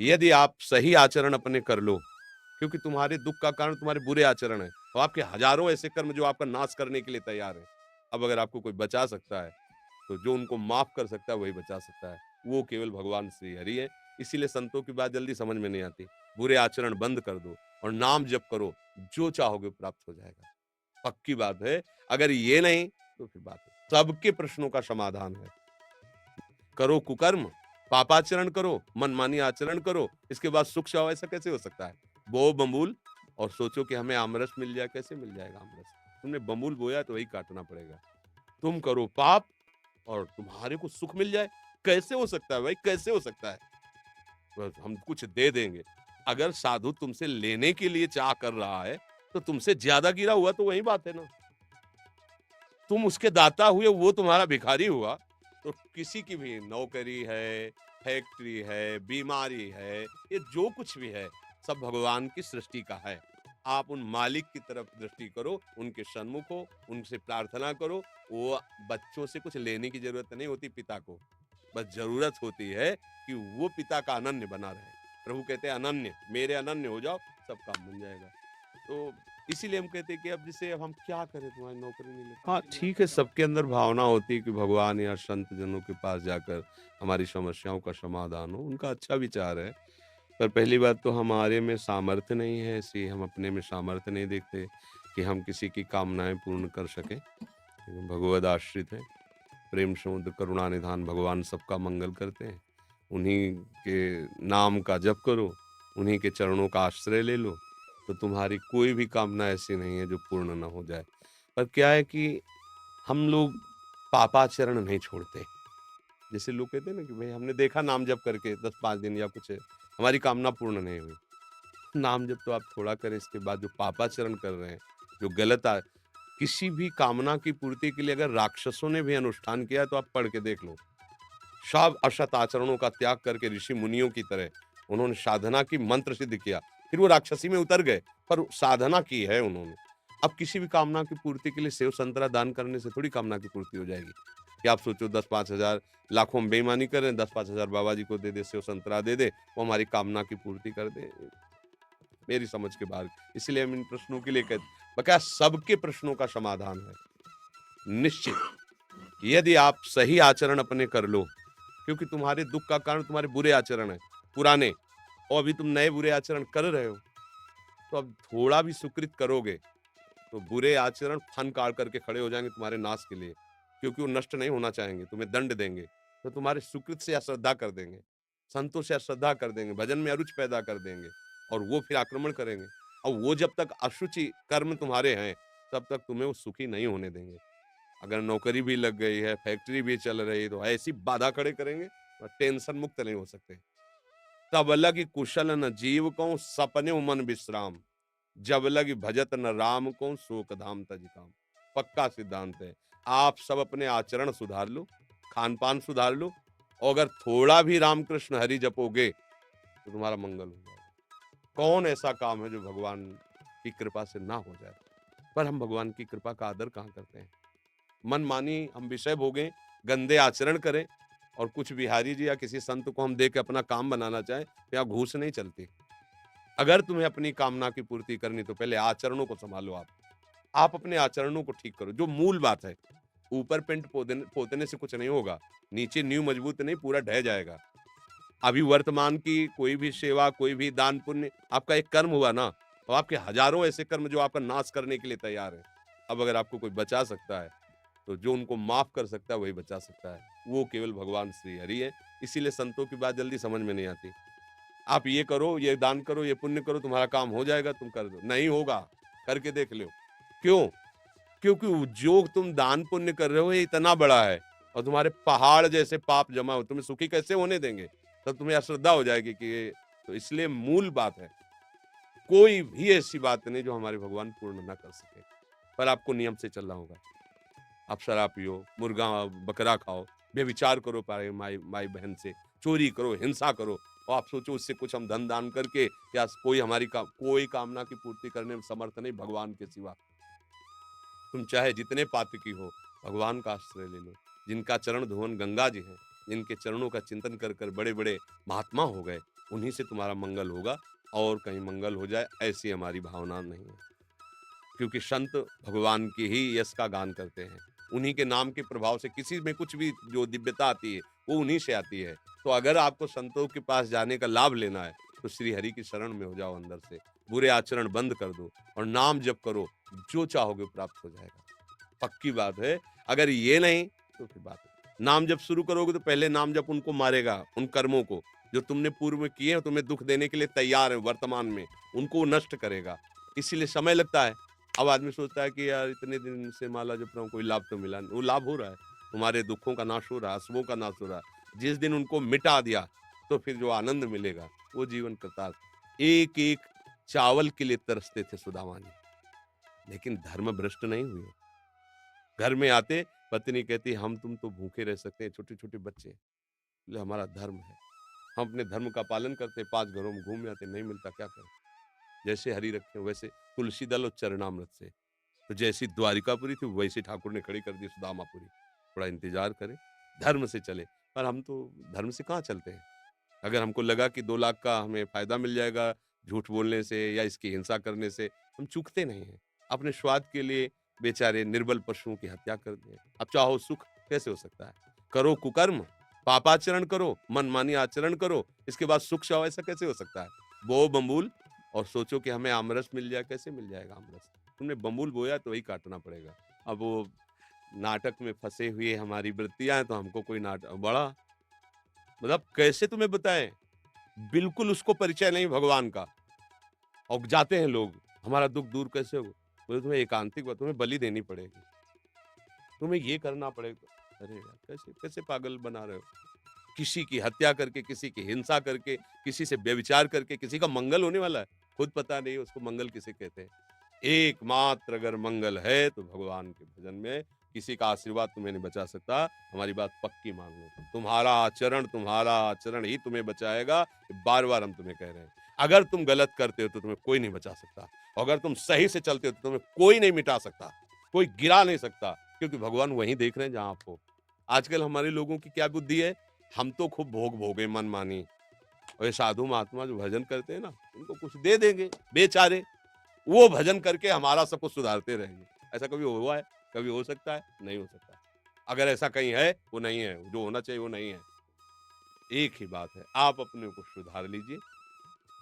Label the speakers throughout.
Speaker 1: यदि आप सही आचरण अपने कर लो, क्योंकि तुम्हारे दुःख का कारण तुम्हारे बुरे आचरण हैं, और आपके हज़ारों ऐसे कर्म जो आपका नाश करने के लिए तैयार हैं। अब अगर आपको कोई बचा सकता है, तो जो उनको माफ़ कर सकता है वही बचा सकता है। वो केवल भगवान श्री हरि हैं। इसीलिए संतों की बात जल्दी समझ में नहीं आती। बुरे आचरण बंद कर दो और नाम जप करो, जो चाहोगे प्राप्त हो जाएगा। पक्की बात है, अगर ये नहीं तो फिर बात है। सबके प्रश्नों का समाधान है। करो कुकर्म, पापाचरण करो, मनमानी आचरण करो, इसके बाद सुख चाहो, ऐसा कैसे हो सकता है? बो बबूल और सोचो कि हमें आमरस मिल जाए, कैसे मिल जाएगा आमरस? तुमने बबूल बोया तो वही काटना पड़ेगा। तुम करो पाप और तुम्हारे को सुख मिल जाए, कैसे हो सकता है भाई? कैसे हो सकता है? बस हम कुछ दे देंगे। अगर साधु तुमसे लेने के लिए चाह कर रहा है, तो तुमसे ज्यादा गिरा हुआ तो वही बात है ना। तुम उसके दाता हुए, वो तुम्हारा भिखारी हुआ, तो किसी की भी नौकरी है, फैक्ट्री है, बीमारी है, ये जो कुछ भी है, सब भगवान की सृष्टि का है। आप उन मालिक की तरफ दृष्टि करो, उनके सन्मुख हो, उनसे प्रार्थना करो। वो बच्चों से कुछ लेने की जरूरत नहीं होती पिता को, बस जरूरत होती है कि वो पिता का अनन्य बना रहे। प्रभु कहते हैं अनन्य, मेरे अनन्य हो जाओ, सब काम बन जाएगा। तो इसीलिए हम कहते हैं कि अब जैसे अब हम क्या करें, तुम्हारी नौकरी नहीं लगती। हाँ, ठीक है, सबके अंदर भावना होती है कि भगवान या संत जनों के पास जाकर हमारी समस्याओं का समाधान हो, उनका अच्छा विचार है। पर पहली बात तो हमारे में सामर्थ्य नहीं है, ऐसी हम अपने में सामर्थ्य नहीं देखते कि हम किसी की कामनाएँ पूर्ण कर सकें। भगवद आश्रित हैं, प्रेम समुद्र करुणा निधान भगवान सबका मंगल करते हैं। उन्हीं के नाम का जप करो, उन्हीं के चरणों का आश्रय ले लो, तो तुम्हारी कोई भी कामना ऐसी नहीं है जो पूर्ण ना हो जाए। पर क्या है कि हम लोग पापाचरण नहीं छोड़ते। जैसे लोग कहते हैं ना कि भई हमने देखा नाम जप करके 10-5 दिन या कुछ हमारी कामना पूर्ण नहीं हुई। नाम जप तो आप थोड़ा करें, इसके बाद जो पापाचरण कर रहे हैं, जो गलत किसी भी कामना की पूर्ति के लिए अगर राक्षसों ने भी अनुष्ठान किया है तो आप पढ़ के देख लो। सब असत आचरणों का त्याग करके ऋषि मुनियों की तरह उन्होंने साधना की, मंत्र सिद्ध किया, फिर वो राक्षसी में उतर गए, पर साधना की है उन्होंने। अब किसी भी कामना की पूर्ति के लिए सेव संतरा दान करने से थोड़ी कामना की पूर्ति हो जाएगी। कि आप सोचो 10-5 हजार लाखों में बेईमानी करें, 10-5 हजार बाबा जी को दे दे, सेव संतरा दे दे, वो हमारी कामना की पूर्ति कर दे, मेरी समझ के बाहर। इसलिए हम इन प्रश्नों के लिए कहते, बकाया सबके प्रश्नों का समाधान है निश्चित। यदि आप सही आचरण अपने कर लो, क्योंकि तुम्हारे दुःख का कारण तुम्हारे बुरे आचरण हैं, पुराने, और अभी तुम नए बुरे आचरण कर रहे हो, तो अब थोड़ा भी सुकृत करोगे, तो बुरे आचरण फन काढ़ करके खड़े हो जाएँगे तुम्हारे नाश के लिए, क्योंकि वो नष्ट नहीं होना चाहेंगे, तुम्हें दंड देंगे, तो तुम्हारे सुकृत से अश्रद्धा कर देंगे, संतों से अश्रद्धा कर देंगे, भजन में अरुचि पैदा कर देंगे, और वो फिर आक्रमण करेंगे। और वो जब तक अशुचि कर्म तुम्हारे हैं, तब तक तुम्हें वो सुखी नहीं होने देंगे। अगर नौकरी भी लग गई है, फैक्ट्री भी चल रही है, तो ऐसी बाधा खड़े करेंगे और टेंशन मुक्त नहीं हो सकते। तब लगी कुशल न जीव को सपने मन विश्राम, जब लगी भजत न राम को शोक धाम तज काम। पक्का सिद्धांत है। आप सब अपने आचरण सुधार लो, खान पान सुधार लो, और अगर थोड़ा भी रामकृष्ण हरि जपोगे तो तुम्हारा मंगल हो जाएगा। कौन ऐसा काम है जो भगवान की कृपा से ना हो जाए? पर हम भगवान की कृपा का आदर कहाँ करते हैं? मनमानी हम विषय भोगें, गंदे आचरण करें, और कुछ बिहारी जी या किसी संत को हम दे के अपना काम बनाना चाहें, तो यहाँ घूस नहीं चलती। अगर तुम्हें अपनी कामना की पूर्ति करनी तो पहले आचरणों को संभालो आप। आप अपने आचरणों को ठीक करो, जो मूल बात है। ऊपर पेंट पोतने से कुछ नहीं होगा, नीचे नींव मजबूत नहीं, पूरा ढह जाएगा। अभी वर्तमान की कोई भी सेवा, कोई भी दान पुण्य आपका एक कर्म हुआ ना, और आपके हजारों ऐसे कर्म जो आपका नाश करने के लिए तैयार हैं। अब अगर आपको कोई बचा सकता है, तो जो उनको माफ कर सकता है वही बचा सकता है। वो केवल भगवान श्री हरि है। इसीलिए संतों की बात जल्दी समझ में नहीं आती। आप ये करो, ये दान करो, ये पुण्य करो, तुम्हारा काम हो जाएगा, तुम कर दो। नहीं होगा, करके देख लो। क्यों? क्योंकि जो तुम दान पुण्य कर रहे हो ये इतना बड़ा है, और तुम्हारे पहाड़ जैसे पाप जमा हो, तुम्हें सुखी कैसे होने देंगे? तब तुम्हें अश्रद्धा हो जाएगी कि ये, तो इसलिए मूल बात है, कोई भी ऐसी बात नहीं जो हमारे भगवान पूर्ण ना कर सके। पर आपको नियम से चलना होगा। आप शराब पियो, मुर्गा बकरा खाओ, व्यभिचार करो पाए माई माई बहन से, चोरी करो, हिंसा करो, और आप सोचो उससे कुछ हम धन दान करके, या कोई हमारी कोई कामना की पूर्ति करने में समर्थ नहीं भगवान के सिवा। तुम चाहे जितने पातकी हो, भगवान का आश्रय ले लो। जिनका चरण धुवन गंगा जी हैं, जिनके चरणों का चिंतन कर कर बड़े बड़े महात्मा हो गए, उन्हीं से तुम्हारा मंगल होगा, और कहीं मंगल हो जाए ऐसी हमारी भावना नहीं है। क्योंकि संत भगवान के ही यश का गान करते हैं। उन्हीं के नाम के प्रभाव से किसी में कुछ भी जो दिव्यता आती है, वो उन्हीं से आती है। तो अगर आपको संतों के पास जाने का लाभ लेना है, तो श्री हरि की शरण में हो जाओ अंदर से। बुरे आचरण बंद कर दो और नाम जप करो, जो चाहोगे प्राप्त हो जाएगा। पक्की बात है, अगर ये नहीं तो फिर बात है। नाम जप शुरू करोगे तो पहले नाम जप उनको मारेगा, उन कर्मों को, जो तुमने पूर्व में किए हैं, तुम्हें दुःख देने के लिए तैयार है वर्तमान में, उनको वो नष्ट करेगा। इसीलिए समय लगता है। अब आदमी सोचता है कि यार इतने दिन से माला जप रहा हूँ, कोई लाभ तो मिला नहीं। वो लाभ हो रहा है, तुम्हारे दुखों का नाश हो रहा है, अशुभों का नाश हो रहा है। जिस दिन उनको मिटा दिया, तो फिर जो आनंद मिलेगा, वो जीवन कृतार्थ। एक-एक चावल के लिए तरसते थे सुदामा जी, लेकिन धर्म भ्रष्ट नहीं हुए। घर में आते पत्नी कहती हम तुम तो भूखे रह सकते हैं, छोटे-छोटे बच्चे। बोले हमारा धर्म है। हम अपने धर्म का पालन करते, 5 घरों में घूम आते, नहीं मिलता क्या करें? जैसे हरि रखे वैसे तुलसी दल और चरणामृत से। तो जैसी द्वारिकापुरी थी वैसी ठाकुर ने खड़ी कर दी सुदामापुरी। थोड़ा इंतज़ार करें, धर्म से चले। पर हम तो धर्म से कहाँ चलते हैं? अगर हमको लगा कि 2 लाख का हमें फ़ायदा मिल जाएगा झूठ बोलने से या इसकी हिंसा करने से, हम चूकते नहीं हैं। अपने स्वार्थ के लिए बेचारे निर्बल पशुओं की हत्या कर दिए। अब चाहो सुख कैसे हो सकता है? करो कुकर्म, पापाचरण करो, मनमानी आचरण करो, इसके बाद सुख चाहो ऐसा कैसे हो सकता है? बोओ बबूल और सोचो कि हमें आमरस मिल जाए, कैसे मिल जाएगा आमरस? तुमने बबूल बोया तो वही काटना पड़ेगा। अब वो नाटक में फँसे हुए हमारी वृत्तियाँ हैं तो हमको कोई बड़ा मतलब कैसे तुम्हें बताएँ? बिल्कुल उसको परिचय नहीं भगवान का और जाते हैं लोग, हमारा दुःख दूर कैसे होगा? बोले तुम्हें एकांतिक तुम्हें बलि देनी पड़ेगी, तुम्हें ये करना पड़ेगा। अरे यार! कैसे कैसे पागल बना रहे हो? किसी की हत्या करके, किसी की हिंसा करके, किसी से व्यभिचार करके, किसी का मंगल होने वाला है, खुद पता नहीं उसको मंगल किसे कहते हैं। एकमात्र अगर मंगल है तो भगवान के भजन में, किसी का आशीर्वाद तुम्हें नहीं बचा सकता, हमारी बात पक्की मान लो। तुम्हारा आचरण ही तुम्हें बचाएगा, बार-बार हम तुम्हें कह रहे हैं। अगर तुम गलत करते हो तो तुम्हें कोई नहीं बचा सकता, और अगर तुम सही से चलते हो तो तुम्हें कोई नहीं मिटा सकता, कोई गिरा नहीं सकता, क्योंकि भगवान वहीं देख रहे हैं जहाँ आप हो। आजकल हमारे लोगों की क्या बुद्धि है, हम तो खूब भोग भोगे मनमानी, और ये साधु महात्मा जो भजन करते हैं ना, इनको कुछ दे देंगे बेचारे, वो भजन करके हमारा सब कुछ सुधारते रहेंगे। ऐसा कभी हुआ है? कभी हो सकता है? नहीं हो सकता। अगर ऐसा कहीं है, वो नहीं है, जो होना चाहिए वो नहीं है। एक ही बात है, आप अपने को सुधार लीजिए,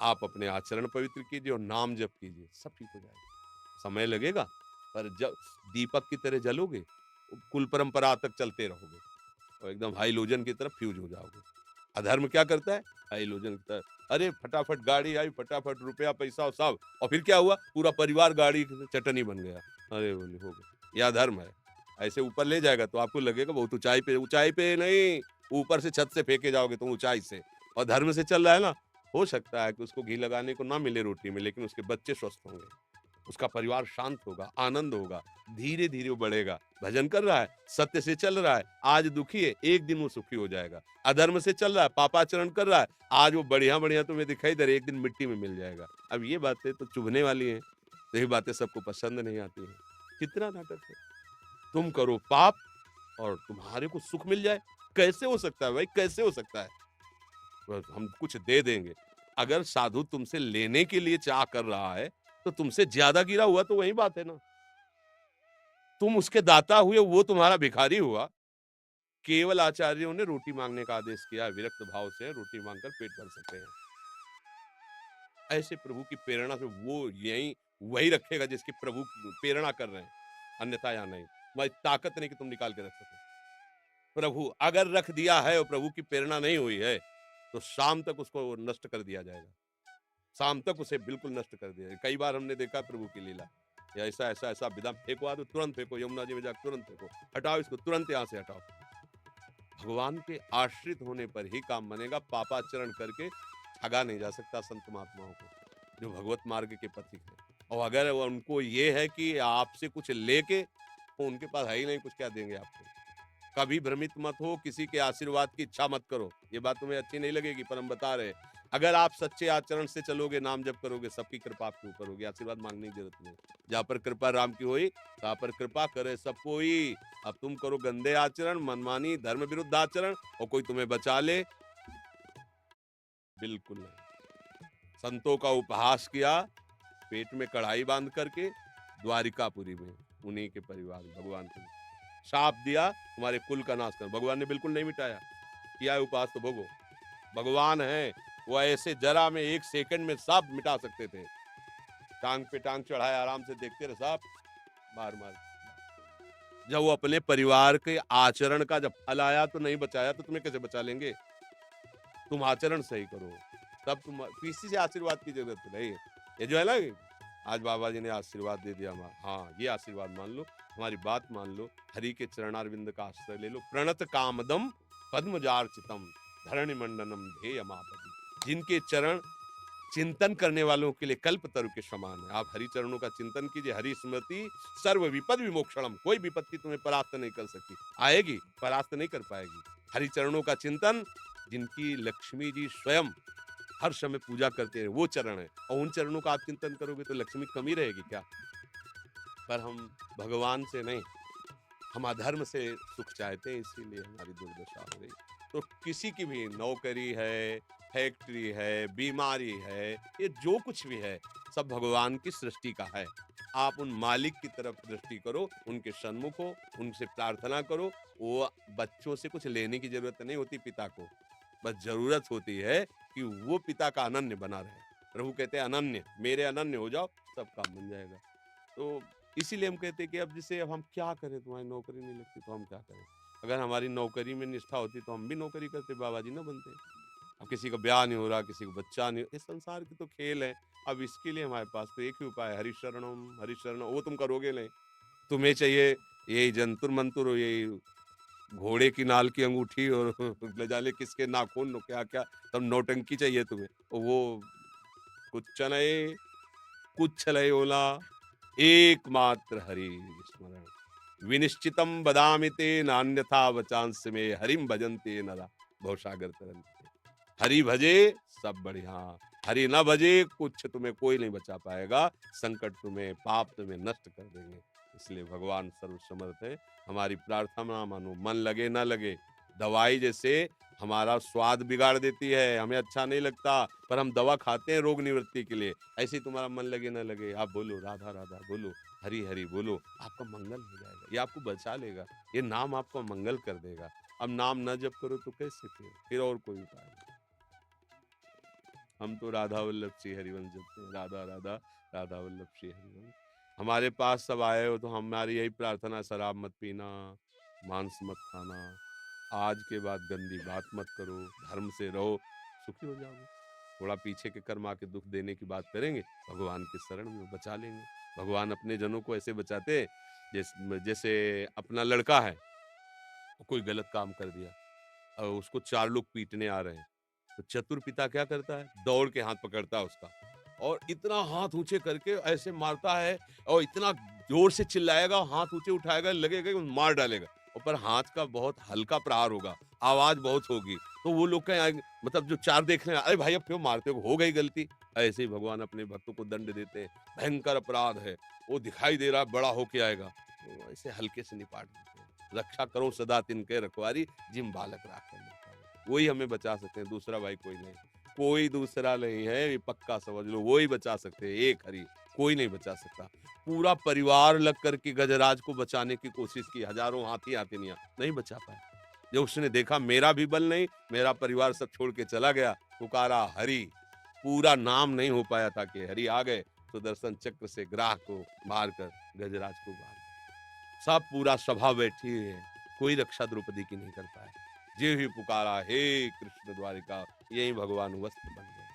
Speaker 1: आप अपने आचरण पवित्र कीजिए और नाम जप कीजिए, सब ठीक हो जाएगा। समय लगेगा, पर जब दीपक की तरह जलोगे, कुल परंपरा तक चलते रहोगे और एकदम हाइलोजन की तरफ फ्यूज हो जाओगे। अधर्म क्या करता है? हाइलोजन की तरह, अरे फटाफट गाड़ी आई, फटाफट रुपया, पैसा और सब, और फिर क्या हुआ? पूरा परिवार गाड़ी की चटनी बन गया। अरे बोले हो गया, ये अधर्म है। ऐसे ऊपर ले जाएगा तो आपको लगेगा बहुत ऊँचाई पे नहीं, ऊपर से छत से फेंके जाओगे तुम ऊँचाई से। और धर्म से चल रहा है ना, हो सकता है कि उसको घी लगाने को ना मिले रोटी में, लेकिन उसके बच्चे स्वस्थ होंगे। उसका परिवार शांत होगा, आनंद होगा, धीरे-धीरे वो बढ़ेगा। भजन कर रहा है, सत्य से चल रहा है, आज दुखी है, एक दिन वो सुखी हो जाएगा। अधर्म से चल रहा है, पापाचरण कर रहा है, आज वो बढ़िया-बढ़िया तुम्हें दिखाई दे रहा है, एक दिन मिट्टी में मिल जाएगा। अब ये बातें तो चुभने वाली हैं, यही बातें सबको पसंद नहीं आती हैं। कितना नाटक है। तुम करो पाप और तुम्हारे को सुख मिल जाए, कैसे हो सकता है भाई, कैसे हो सकता है? बस हम कुछ दे देंगे। अगर साधु तुमसे लेने के लिए चाह कर रहा है, तो तुमसे ज़्यादा गिरा हुआ तो वही बात है ना। तुम उसके दाता हुए, वो तुम्हारा भिखारी हुआ। केवल आचार्यों ने रोटी माँगने का आदेश किया है, विरक्त भाव से रोटी माँगकर पेट भर सकते हैं। ऐसे प्रभु की प्रेरणा से वो यहीं वही रखेगा जिसकी प्रभु प्रेरणा कर रहे हैं, अन्यथा यहाँ नहीं। तुम्हारी ताकत नहीं कि तुम निकाल के रख सको। प्रभु अगर रख दिया है और प्रभु की प्रेरणा नहीं हुई है, तो शाम तक उसको नष्ट कर दिया जाएगा। शाम तक उसे बिल्कुल नष्ट कर दिया। कई बार हमने देखा प्रभु की लीला। या ऐसा विधा फेंको आदमी तुरंत फेंको, यमुना जी में जाकर तुरंत फेंको। हटाओ इसको, तुरंत यहाँ से हटाओ। भगवान के आश्रित होने पर ही काम बनेगा, पापाचरण करके ठगा नहीं जा सकता संत महात्माओं को, जो भगवत मार्ग के पथिक हैं। और अगर वो उनको ये है कि आपसे कुछ लेके, तो उनके पास है ही नहीं, कुछ क्या देंगे आपको। कभी भ्रमित मत हो, किसी के आशीर्वाद की इच्छा मत करो। ये बात तुम्हें अच्छी नहीं लगेगी पर हम बता रहे हैं। अगर आप सच्चे आचरण से चलोगे, नाम जप करोगे, सबकी कृपा आपके ऊपर होगी, आशीर्वाद माँगने की ज़रूरत नहीं। जहाँ पर कृपा राम की होई, तहाँ पर कृपा करे सब कोई। अब तुम करो गंदे आचरण, मनमानी, धर्म विरुद्ध आचरण, और कोई तुम्हें बचा ले, बिल्कुल नहीं। संतों का उपहास किया, पेट में कढ़ाई बांध करके द्वारिकापुरी में, उन्हीं के परिवार में भगवान को शाप दिया तुम्हारे कुल का नाश कर। भगवान ने बिल्कुल नहीं मिटाया, किया है उपहास तो भोगो। भगवान है, वो ऐसे जरा में 1 सेकंड में सब मिटा सकते थे। टांग पे टांग चढ़ाए आराम से देखते रहे सब मार मार। जब वो अपने परिवार के आचरण का जब फल आया तो नहीं बचाया, तो तुम्हें कैसे बचा लेंगे? तुम आचरण सही करो, तब तुम किसी से आशीर्वाद की जरूरत नहीं है। ये जो है ना, आज बाबा जी ने आशीर्वाद दे दिया हमारा, हाँ ये आशीर्वाद मान लो, हमारी बात मान लो, हरि के चरणारविंद का आश्रय ले लो। प्रणत कामदम पद्मजार्चितम धरणि मंडनम ध्येयमापति। जिनके चरण चिंतन करने वालों के लिए कल्प तरु के समान है। आप हरि चरणों का चिंतन कीजिए। हरि स्मृति सर्व विपद विमोक्षणम। कोई विपत्ति तुम्हें परास्त नहीं कर सकती, आएगी परास्त नहीं कर पाएगी। हरि चरणों का चिंतन, जिनकी लक्ष्मी जी स्वयं हर समय पूजा करते हैं, वो चरण है। और उन चरणों का आप चिंतन करोगे तो लक्ष्मी कमी रहेगी क्या? पर हम भगवान से नहीं, हम अधर्म से सुख चाहते हैं, इसीलिए हमारी दुर्दशा हो रही। तो किसी की भी नौकरी है, फैक्ट्री है, बीमारी है, ये जो कुछ भी है, सब भगवान की सृष्टि का है। आप उन मालिक की तरफ दृष्टि करो, उनके सन्मुख हो, उनसे प्रार्थना करो। वो बच्चों से कुछ लेने की जरूरत नहीं होती पिता को, बस जरूरत होती है कि वो पिता का अनन्य बना रहे। प्रभु कहते हैं अनन्य, मेरे अनन्य हो जाओ, सब काम बन जाएगा। तो इसीलिए हम कहते हैं कि अब जैसे अब हम क्या करें, तुम्हारी नौकरी नहीं लगती तो हम क्या करें? अगर हमारी नौकरी में निष्ठा होती तो हम भी नौकरी करते, बाबा जी ना बनते। अब किसी का ब्याह नहीं हो रहा, किसी को बच्चा नहीं, ये संसार की तो खेल है। अब इसके लिए हमारे पास तो एक ही उपाय है, हरिशरणम हरिशरणम। वो तुम करोगे नहीं, तुम्हें चाहिए यही जंतुर मंतुर, यही घोड़े की नाल की अंगूठी और न जाने किसके नाखून क्या क्या, तब नौटंकी चाहिए तुम्हें। और वो कुछ नहीं, कुछ नहीं बोला, एकमात्र हरि स्मरण। विनिश्चितम बदामि ते नान्यथा वचांस में हरिम भजन्ते नरा भवसागर तरंते। हरि भजे सब बढ़िया, हरि न भजे कुछ तुम्हें कोई नहीं बचा पाएगा। संकट तुम्हें, पाप तुम्हें नष्ट कर देंगे। इसलिए भगवान सर्वसमर्थ है। हमारी प्रार्थना मानो, मन लगे ना लगे। दवाई जैसे हमारा स्वाद बिगाड़ देती है, हमें अच्छा नहीं लगता, पर हम दवा खाते हैं रोग निवृत्ति के लिए। ऐसे ही तुम्हारा मन लगे ना लगे, आप बोलो राधा राधा, बोलो हरि हरि, बोलो, आपका मंगल हो जाएगा। ये आपको बचा लेगा, ये नाम आपको मंगल कर देगा। अब नाम न जप करो तो कैसे? फिर और कोई उपाय नहीं। हम तो राधा वल्लभ श्री हरिवंश जपते हैं, राधा राधा राधा वल्लभ श्री हरिवंश। हमारे पास सब आए हो तो हमारी यही प्रार्थना, शराब मत पीना, मांस मत खाना, आज के बाद गंदी बात मत करो, धर्म से रहो, सुखी हो जाओगे। थोड़ा पीछे के कर्म आके दुख देने की बात करेंगे, भगवान के शरण में बचा लेंगे। भगवान अपने जनों को ऐसे बचाते हैं, जैसे अपना लड़का है, कोई गलत काम कर दिया और उसको 4 लोग पीटने आ रहे हैं, तो चतुर पिता क्या करता है, दौड़ के हाथ पकड़ता है उसका और इतना हाथ ऊंचे करके ऐसे मारता है और इतना जोर से चिल्लाएगा, हाथ ऊंचे उठाएगा, लगेगा कि मार डालेगा। और पर हाथ का बहुत हल्का प्रहार होगा, आवाज बहुत होगी, तो वो लोग कहें, मतलब जो 4 देख रहे हैं, अरे भाई अब क्यों मारते हो गई गलती। ऐसे ही भगवान अपने भक्तों को दंड देते हैं। भयंकर अपराध है, वो दिखाई दे रहा है बड़ा होके आएगा, तो ऐसे हल्के से निपाट देते हैं। रक्षा करो सदा तिनके रखवारी, जिम बालक राखे मोटारी। वही हमें बचा सकते हैं, दूसरा भाई कोई नहीं, कोई दूसरा नहीं है, ये पक्का समझ लो, वो ही बचा सकते हैं, एक हरि, कोई नहीं बचा सकता। पूरा परिवार लग करके गजराज को बचाने की कोशिश की, हजारों हाथी हाथिनियां, नहीं बचा पाए। जब उसने देखा मेरा भी बल नहीं, मेरा परिवार सब छोड़ के चला गया, पुकारा हरि, पूरा नाम नहीं हो पाया था कि हरि आ गए, तो दर्शन चक्र से ग्राह को मारकर गजराज को मार, सब पूरा सभा बैठी है, कोई रक्षा द्रौपदी की नहीं कर पाया। जे भी पुकारा हे कृष्ण द्वारिका, यही भगवान वस्त्र बन गए।